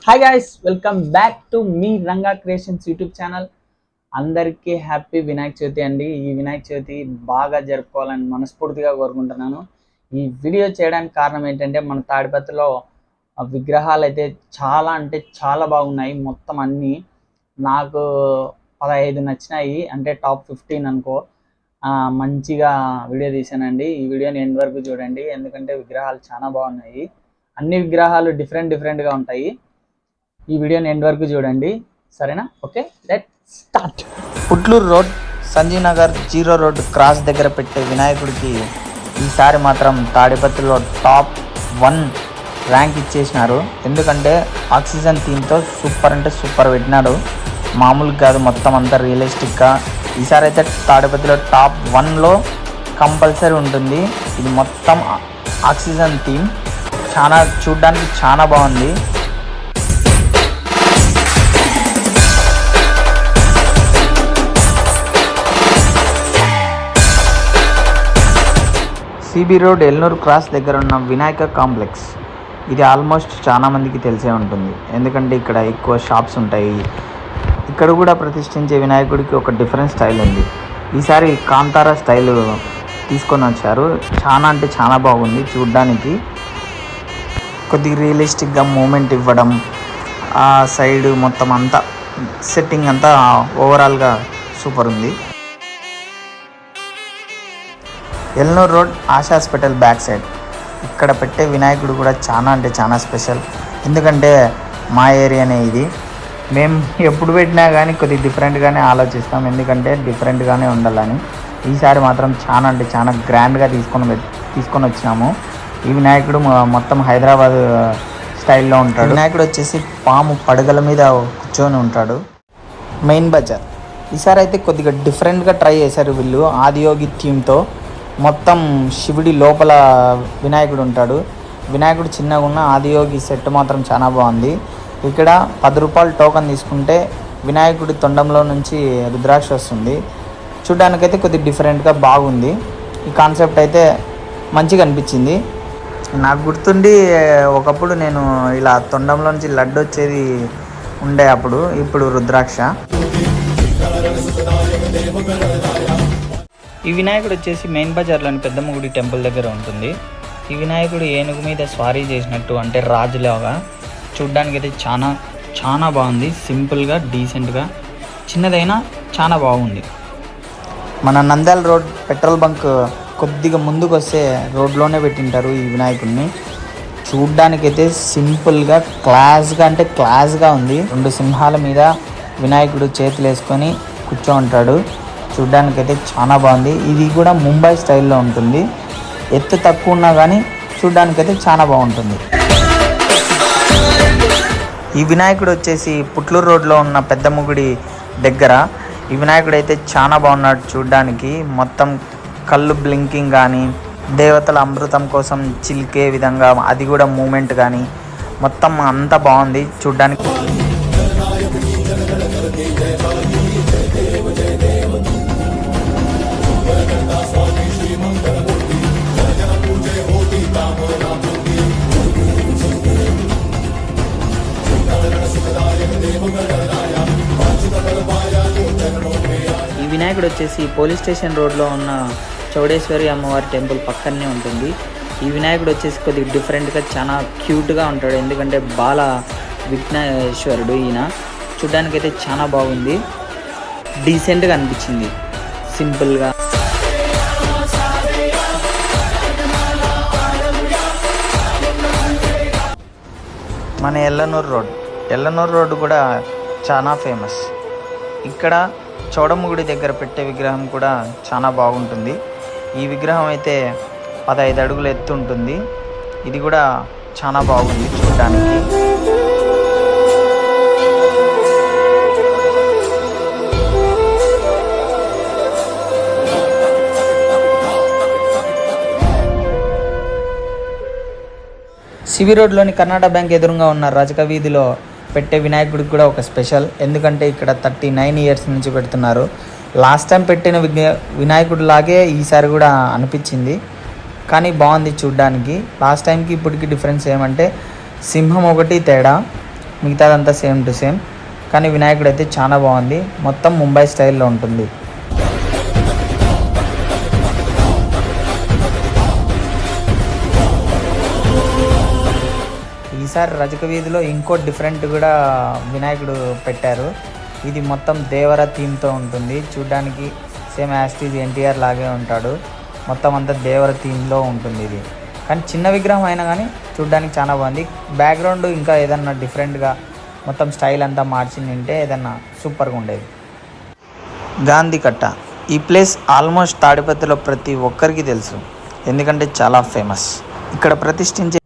Hi guys, welcome back to me Ranga creations YouTube channel. అందరికీ happy Vinayaka Chavithi అండి. ఈ వినాయక చవితి బాగా జరుపుకోవాలని మనస్ఫూర్తిగా కోరుకుంటున్నాను. ఈ వీడియో చేయడానికి కారణం ఏంటంటే, మన తాడిపత్రిలో విగ్రహాలు అయితే చాలా అంటే చాలా బాగున్నాయి. మొత్తం అన్నీ నాకు 15 నచ్చినాయి, అంటే టాప్ 15 అనుకో. మంచిగా వీడియో తీసానండి. ఈ వీడియోని ఎండ్ వరకు చూడండి, ఎందుకంటే విగ్రహాలు చాలా బాగున్నాయి. అన్ని విగ్రహాలు డిఫరెంట్గా ఉంటాయి. ఈ వీడియోని ఎండ్ వరకు చూడండి, సరేనా? Okay, let start. Putluru road, Sanjeev Nagar 0 road cross దగ్గర పెట్టే వినాయకుడికి ఈసారి మాత్రం తాడిపత్రిలో టాప్ 1 ర్యాంక్ ఇచ్చేసినారు. ఎందుకంటే ఆక్సిజన్ థీమ్తో సూపర్ అంటే సూపర్ పెట్టినాడు. మామూలుగా కాదు, మొత్తం అంతా రియలిస్టిక్గా. ఈసారి అయితే తాడిపత్రిలో టాప్ 1లో కంపల్సరీ ఉంటుంది. ఇది మొత్తం ఆక్సిజన్ థీమ్, చాలా చూడ్డానికి చాలా బాగుంది. సిబి రోడ్ ఎల్నూరు క్రాస్ దగ్గర ఉన్న వినాయక కాంప్లెక్స్, ఇది ఆల్మోస్ట్ చాలా మందికి తెలిసే ఉంటుంది. ఎందుకంటే ఇక్కడ ఎక్కువ షాప్స్ ఉంటాయి. ఇక్కడ కూడా ప్రతిష్ఠించే వినాయకుడికి ఒక డిఫరెంట్ స్టైల్ ఉంది. ఈసారి కాంతారా స్టైల్ తీసుకొని వచ్చారు. చాలా అంటే చాలా బాగుంది చూడ్డానికి. కొద్దిగా రియలిస్టిక్గా మూమెంట్ ఇవ్వడం, ఆ సైడ్ మొత్తం అంతా సెట్టింగ్ అంతా ఓవరాల్గా సూపర్ ఉంది. Elnuru road Asha hospital back side ఇక్కడ పెట్టే వినాయకుడు కూడా చాలా అంటే చాలా స్పెషల్. ఎందుకంటే మా ఏరియానే ఇది. మేము ఎప్పుడు పెట్టినా కానీ కొద్దిగా డిఫరెంట్గానే ఆలోచిస్తాం, ఎందుకంటే డిఫరెంట్గానే ఉండాలని. ఈసారి మాత్రం చాలా అంటే చాలా గ్రాండ్గా తీసుకొని వచ్చినాము. ఈ వినాయకుడు మొత్తం హైదరాబాద్ స్టైల్లో ఉంటాడు. వినాయకుడు వచ్చేసి పాము పడగల మీద కూర్చొని ఉంటాడు. మెయిన్ బజార్ ఈసారి అయితే కొద్దిగా డిఫరెంట్గా ట్రై చేశారు వీళ్ళు. ఆదియోగి థీమ్తో మొత్తం శివుడి లోపల వినాయకుడు ఉంటాడు. వినాయకుడు చిన్నగా ఉన్న ఆదియోగి సెట్ మాత్రం చాలా బాగుంది. ఇక్కడ 10 రూపాయలు టోకన్ తీసుకుంటే వినాయకుడి తొండంలో నుంచి రుద్రాక్ష వస్తుంది. చూడ్డానికైతే కొద్దిగా డిఫరెంట్గా బాగుంది. ఈ కాన్సెప్ట్ అయితే మంచిగా అనిపించింది. నాకు గుర్తుండి ఒకప్పుడు నేను ఇలా తొండంలో నుంచి లడ్డు వచ్చేది ఉండే అప్పుడు, ఇప్పుడు రుద్రాక్ష. ఈ వినాయకుడు వచ్చేసి మెయిన్ బజార్లోని పెద్దమ్మ గుడి టెంపుల్ దగ్గర ఉంటుంది. ఈ వినాయకుడు ఏనుగు మీద స్వారీ చేసినట్టు, అంటే రాజులాగా. చూడ్డానికి అయితే చాలా చాలా బాగుంది. సింపుల్గా డీసెంట్గా, చిన్నదైనా చాలా బాగుంది. మన నంద్యాల రోడ్ పెట్రోల్ బంక్ కొద్దిగా ముందుకు వస్తే రోడ్లోనే పెట్టింటారు ఈ వినాయకుడిని. చూడ్డానికైతే సింపుల్గా క్లాస్గా, అంటే క్లాస్గా ఉంది. 2 సింహాల మీద వినాయకుడు చేతులు వేసుకొని కూర్చో ఉంటాడు. చూడ్డానికైతే చాలా బాగుంది. ఇది కూడా ముంబై స్టైల్లో ఉంటుంది. ఎత్తు తక్కువ ఉన్నా కానీ చూడ్డానికైతే చాలా బాగుంటుంది. ఈ వినాయకుడు వచ్చేసి పుట్లూరు రోడ్లో ఉన్న పెద్దమ్మ గుడి దగ్గర. ఈ వినాయకుడు అయితే చాలా బాగున్నాడు చూడ్డానికి. మొత్తం కళ్ళు బ్లింకింగ్ కానీ, దేవతల అమృతం కోసం చిలికే విధంగా అది కూడా మూమెంట్ కానీ మొత్తం అంతా బాగుంది చూడ్డానికి. ఈ వినాయకుడు వచ్చేసి పోలీస్ స్టేషన్ రోడ్లో ఉన్న చౌడేశ్వరి అమ్మవారి టెంపుల్ పక్కనే ఉంటుంది. ఈ వినాయకుడు వచ్చేసి కొద్దిగా డిఫరెంట్గా చాలా క్యూట్గా ఉంటాడు. ఎందుకంటే బాల విఘ్నేశ్వరుడు ఈయన. చూడ్డానికి అయితే చాలా బాగుంది, డీసెంట్గా అనిపించింది, సింపుల్గా. మన ఎల్లనూరు రోడ్ కూడా చాలా ఫేమస్. ఇక్కడ చౌడమ్మ గుడి దగ్గర పెట్టే విగ్రహం కూడా చాలా బాగుంటుంది. ఈ విగ్రహం అయితే 15 అడుగులు ఎత్తు ఉంటుంది. ఇది కూడా చాలా బాగుంది చూడడానికి. సివి రోడ్లోని కర్ణాటక బ్యాంక్ ఎదురుగా ఉన్న రజక వీధిలో పెట్టే వినాయకుడికి కూడా ఒక స్పెషల్. ఎందుకంటే ఇక్కడ 39 ఇయర్స్ నుంచి పెడుతున్నారు. లాస్ట్ టైం పెట్టిన వినాయకుడిలాగే ఈసారి కూడా అనిపించింది. కానీ బాగుంది చూడ్డానికి. లాస్ట్ టైంకి ఇప్పటికి డిఫరెన్స్ ఏమంటే సింహం ఒకటి తేడా, మిగతాదంతా సేమ్ టు సేమ్. కానీ వినాయకుడు అయితే చాలా బాగుంది, మొత్తం ముంబై స్టైల్లో ఉంటుంది. ఈసారి రజక వీధిలో ఇంకో డిఫరెంట్ కూడా వినాయకుడు పెట్టారు. ఇది మొత్తం దేవర థీమ్తో ఉంటుంది. చూడ్డానికి సేమ్ యాస్టీజ్ ఎన్టీఆర్ లాగే ఉంటాడు. మొత్తం అంతా దేవర థీమ్లో ఉంటుంది ఇది. కానీ చిన్న విగ్రహం అయినా కానీ చూడ్డానికి చాలా బాగుంది. బ్యాక్గ్రౌండ్ ఇంకా ఏదన్నా డిఫరెంట్గా మొత్తం స్టైల్ అంతా మార్చిందంటే ఏదన్నా సూపర్గా ఉండేది. గాంధీ కట్ట ఈ ప్లేస్ ఆల్మోస్ట్ తాడిపత్రిలో ప్రతి ఒక్కరికి తెలుసు, ఎందుకంటే చాలా ఫేమస్. ఇక్కడ ప్రతిష్ఠించే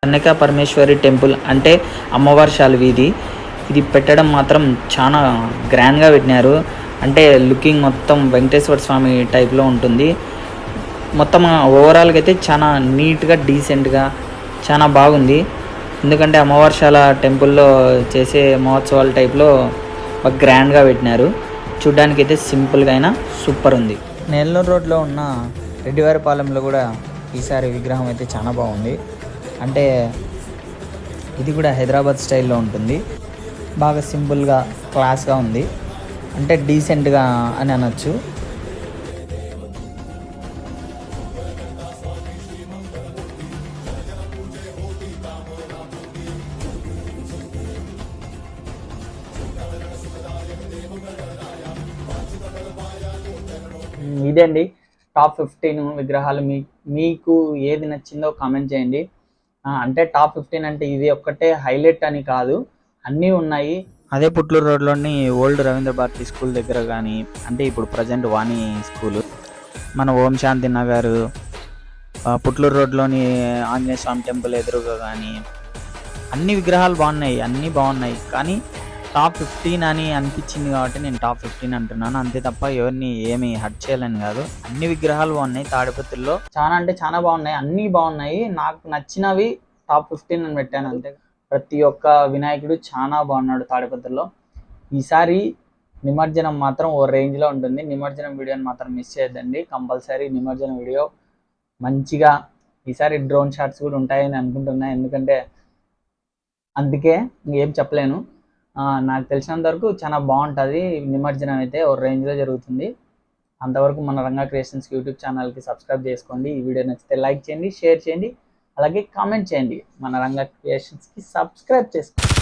కన్యకా పరమేశ్వరి టెంపుల్ అంటే అమ్మవారి వీధి. ఇది పెట్టడం మాత్రం చాలా గ్రాండ్గా పెట్టినారు. అంటే లుకింగ్ మొత్తం వెంకటేశ్వర స్వామి టైప్లో ఉంటుంది. మొత్తం ఓవరాల్గా అయితే చాలా నీట్గా డీసెంట్గా చాలా బాగుంది. ఎందుకంటే అమ్మవారిశాల టెంపుల్లో చేసే మహోత్సవాల టైప్లో బాగా గ్రాండ్గా పెట్టినారు. చూడ్డానికి అయితే సింపుల్గా అయినా సూపర్ ఉంది. నెల్లూరు రోడ్లో ఉన్న రెడ్డివారిపాలెంలో కూడా ఈసారి విగ్రహం అయితే చాలా బాగుంది. అంటే ఇది కూడా హైదరాబాద్ స్టైల్లో ఉంటుంది. బాగా సింపుల్గా క్లాస్గా ఉంది, అంటే డీసెంట్గా అని అనొచ్చు. ఇదండి టాప్ 15 విగ్రహాలు. మీకు ఏది నచ్చిందో కామెంట్ చేయండి. అంటే టాప్ 15 అంటే ఇది ఒక్కటే హైలైట్ అని కాదు, అన్నీ ఉన్నాయి. అదే పుట్లూరు రోడ్లోని ఓల్డ్ రవీంద్ర భారతి స్కూల్ దగ్గర కానీ, అంటే ఇప్పుడు ప్రజెంట్ వాణి స్కూలు, మన ఓం శాంతి నగర్, పుట్లూరు రోడ్లోని ఆంజనేయ స్వామి టెంపుల్ ఎదురుగా కానీ అన్ని విగ్రహాలు బాగున్నాయి, అన్నీ బాగున్నాయి. కానీ టాప్ 15 అని అనిపించింది కాబట్టి నేను టాప్ 15 అంటున్నాను, అంతే తప్ప ఎవరిని ఏమి హర్ట్ చేయాలని కాదు. అన్ని విగ్రహాలు బాగున్నాయి తాడిపత్రిలో, చాలా అంటే చాలా బాగున్నాయి, అన్నీ బాగున్నాయి. నాకు నచ్చినవి టాప్ 15 అని పెట్టాను అంతే. ప్రతి ఒక్క వినాయకుడు చాలా బాగున్నాడు తాడిపత్రిలో. ఈసారి నిమజ్జనం మాత్రం ఓ రేంజ్లో ఉంటుంది. నిమజ్జనం వీడియోని మాత్రం మిస్ చేయొద్దండి, కంపల్సరీ నిమజ్జనం వీడియో మంచిగా. ఈసారి డ్రోన్ షాట్స్ కూడా ఉంటాయని అనుకుంటున్నా, ఎందుకంటే అందుకే ఇంకేం చెప్పలేను. నాకు తెలిసినంత వరకు చాలా బాగుంటుంది నిమజ్జనం అయితే, ఓ రేంజ్లో జరుగుతుంది. అంతవరకు మన రంగా క్రియేషన్స్ యూట్యూబ్ ఛానల్కి సబ్స్క్రైబ్ చేసుకోండి. ఈ వీడియో నచ్చితే లైక్ చేయండి, షేర్ చేయండి, అలాగే కామెంట్ చేయండి. మన రంగా క్రియేషన్స్కి సబ్స్క్రైబ్ చేసుకోండి.